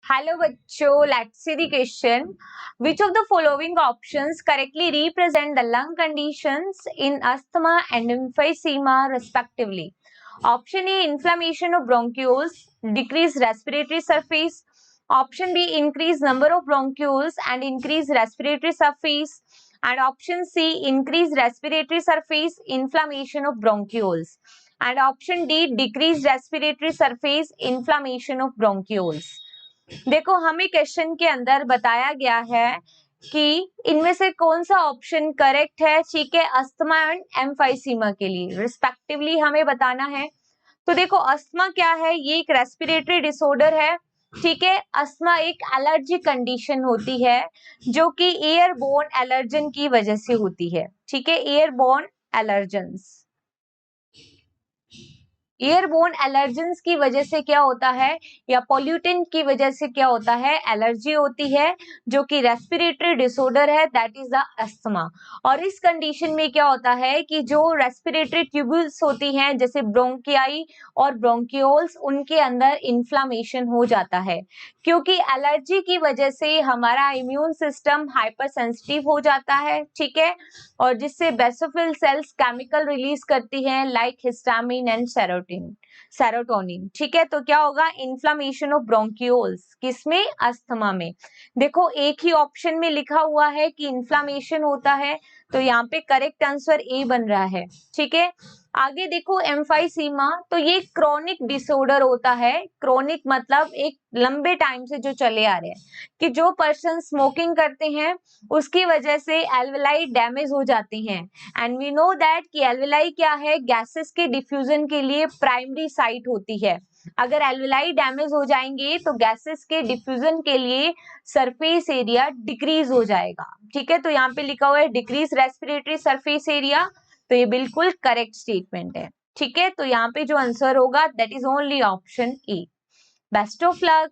Hello बच्चों, let's see the question. Which of the following options correctly represent the lung conditions in asthma and emphysema respectively? Option A, inflammation of bronchioles, decreased respiratory surface. Option B, increased number of bronchioles and increased respiratory surface. And option C, increased respiratory surface, inflammation of bronchioles. And option D, decreased respiratory surface, inflammation of bronchioles. देखो, हमें question के अंदर बताया गया है कि इनमें से कौन सा ऑप्शन करेक्ट है. ठीक है, अस्थमा एंड एम्फाइसीमा के लिए रिस्पेक्टिवली हमें बताना है. तो देखो, अस्थमा क्या है? ये एक रेस्पिरेटरी डिसऑर्डर है. ठीक है, अस्थमा एक एलर्जी कंडीशन होती है जो कि एयरबोर्न एलर्जन की वजह से होती है. ठीक है, एयरबोर्न एलर्जेंस. एयरबोर्न एलर्जेंस की वजह से क्या होता है, या पॉल्यूटेंट की वजह से क्या होता है, एलर्जी होती है जो कि रेस्पिरेटरी डिसऑर्डर है, दैट इज द अस्थमा. और इस कंडीशन में क्या होता है कि जो रेस्पिरेटरी ट्यूब्यूल्स होती हैं जैसे ब्रोंकियाई और ब्रोंकियोल्स, उनके अंदर इन्फ्लामेशन हो जाता है क्योंकि एलर्जी की वजह से हमारा इम्यून सिस्टम हाइपर सेंसिटिव हो जाता है. ठीक है, और जिससे बेसोफिल सेल्स केमिकल रिलीज करती हैं लाइक हिस्टामिन एंड सेरोटोनिन. ठीक है, तो क्या होगा, इन्फ्लामेशन ऑफ ब्रोंकियोल्स. किसमें? अस्थमा में. देखो, एक ही ऑप्शन में लिखा हुआ है कि इन्फ्लामेशन होता है, तो यहाँ पे करेक्ट आंसर ए बन रहा है. ठीक है, आगे देखो, एम्फाइसीमा. तो ये क्रोनिक डिसऑर्डर होता है. क्रोनिक मतलब एक लंबे टाइम से जो चले आ रहे हैं, कि जो पर्सन स्मोकिंग करते हैं उसकी वजह से एल्वेलाई डैमेज हो जाती हैं. एंड वी नो दैट कि एल्वेलाई क्या है, गैसेस के डिफ्यूजन के लिए प्राइमरी साइट होती है. अगर एल्वेलाई डैमेज हो जाएंगे तो गैसेस के डिफ्यूजन के लिए सरफेस एरिया डिक्रीज हो जाएगा. ठीक है, तो यहाँ पे लिखा हुआ है डिक्रीज रेस्पिरेटरी सरफेस एरिया, तो ये बिल्कुल करेक्ट स्टेटमेंट है. ठीक है, तो यहाँ पे जो आंसर होगा that is only option A. Best of luck.